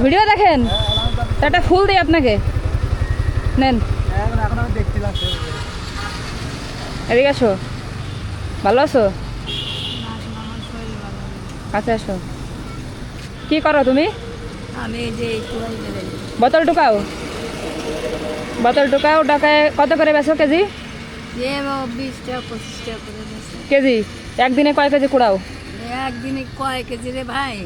Video দেখেন তো একটা ফুল দিই আপনাকে, নেন। এদিকে আসো, ভালো আছো? আচ্ছা আসো। কি করো তুমি? আমি যে বোতল ঢুকাও, বোতল ঢুকাও। ঢাকায় কত করে বেছো কেজি? 20 টাকা 25 টাকা করে বেচে। কেজি? একদিনে কয় কেজি কুড়াও? একদিনে কয় কেজি রে ভাই?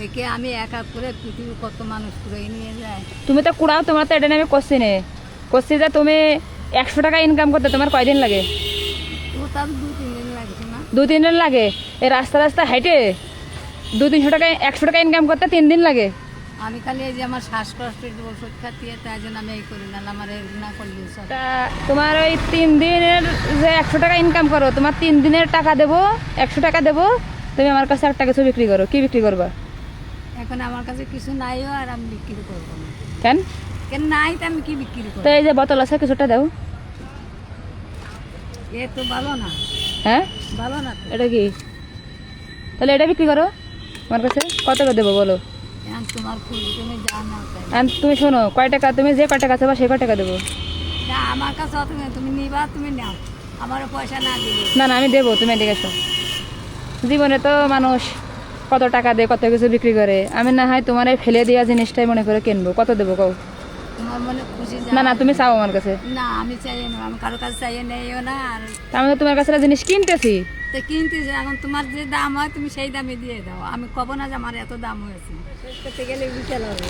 একে আমি একা করে পৃথিবীর কত মানুষ করে নিয়ে যায়। তুমি তো কুড়াও, তোমার তো এটা নিয়ে আমি করছি নে, করছি যে তুমি 100 টাকা ইনকাম করতে তোমার কয়দিন লাগে? তো তার 2-3 দিন লাগছে না? 2-3 দিন লাগে? এই রাস্তা রাস্তা হাইটে 200-300 টাকা 100 টাকা ইনকাম করতে 3 দিন লাগে? আমি খালি এই যে আমার শ্বাসকষ্টের ওষুধ খাচ্ছি, তাই জন্য আমি এই করি না, আমার এই না করলে সব। তা তোমার ওই 3 দিনের যে 100 টাকা ইনকাম করো, তোমার 3 দিনের টাকা দেবো, 100 টাকা দেবো, তুমি আমার কাছে একটা কিছু বিক্রি করো। কি বিক্রি করবা? এখন আমার কাছে কিছু নাইও, আর আমি বিক্রি করবো না। কেন? কেন নাই তো আমি কি বিক্রি করবো? তো এই যে বোতল আছে, কিছুটা দাও। এ তো ভালো না, হ্যাঁ, ভালো না তো। এটা কি? তাহলে এটা বিক্রি করো আমার কাছে। কত করে দেবো বলো? এখন তোমার ফুল তুমি জানো তাই। আর তুমি শোনো, কয় টাকা তুমি যে কয় টাকা চাবা সেই কয় টাকা দেবো। না আমার কাছে অত নেই, তুমি নিবা তুমি নাও, আমার পয়সা না দিলে। না না, আমি দেবো, তুমি এদিকে এসো। জীবনে তো মানুষ কত টাকা দেয়, কত কিছু বিক্রি করে। আমি না হয় তোমার এই ফেলে দেওয়া জিনিসটাই মনে করে কিনবো। কত দেবো কও? তোমার মনে খুশি না না, তুমি চাও আমার কাছে। না আমি চাই না, আমি কারো কাছে চাইয়ে নেইও না। আর আমি তো তোমার কাছে একটা জিনিস কিনতেছি। তো কিনতে যে এখন তোমার যে দাম হয় তুমি সেই দামে দিয়ে দাও, আমি কব না যে আমার এত দাম হয়েছে। শেষ করতে গেলে বিকেল হবে।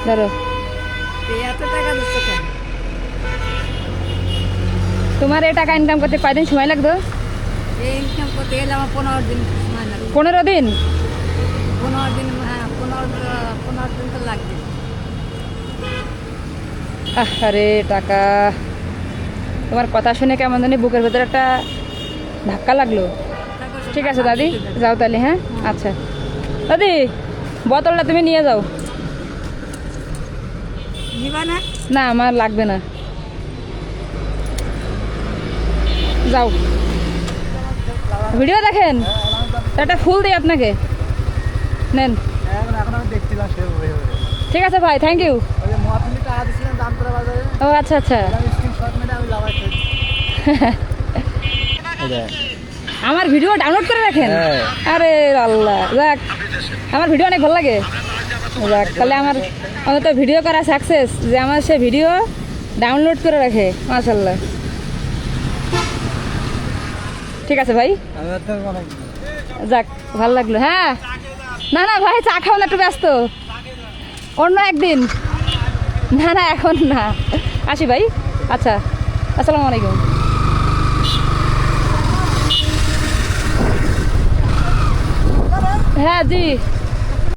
ধরো, এই এত টাকা দিচ্ছ কেন? তোমার এই টাকা ইনকাম করতে কয়দিন সময় লাগতো? এই ইনকাম করতে গেলে আমার 15 দিন সময় লাগবে। 15 দিন? 15 দিন, হ্যাঁ 15 দিন তো লাগবে। আরে টাকা, তোমার কথা শুনে কেমন জানি বুকের ভেতরে একটা ধাক্কা লাগলো। ঠিক আছে দাদি, যাও তাহলে। হ্যাঁ আচ্ছা দাদি, বোতলটা তুমি নিয়ে যাও। নিবা না? না আমার লাগবে না, যাও। ভিডিও দেখেন তো একটা ফুল দিই আপনাকে, নেন। ঠিক আছে ভাই, থ্যাংক ইউ। ও আচ্ছা আচ্ছা। আমার ভিডিও ডাউনলোড করে রাখেন? আরে আল্লাহ, যাক আমার ভিডিও অনেক ভালো লাগে। যাক তাহলে আমার অন্তত ভিডিও করা সাকসেস, যে আমার সে ভিডিও ডাউনলোড করে রাখে। মাশাআল্লাহ, ঠিক আছে ভাই, যাক ভালো লাগলো। হ্যাঁ না না ভাই, চা খাও না, একটু ব্যস্ত, অন্য একদিন। না না এখন না, আসি ভাই। আচ্ছা, আসসালামু আলাইকুম। হ্যাঁ জি।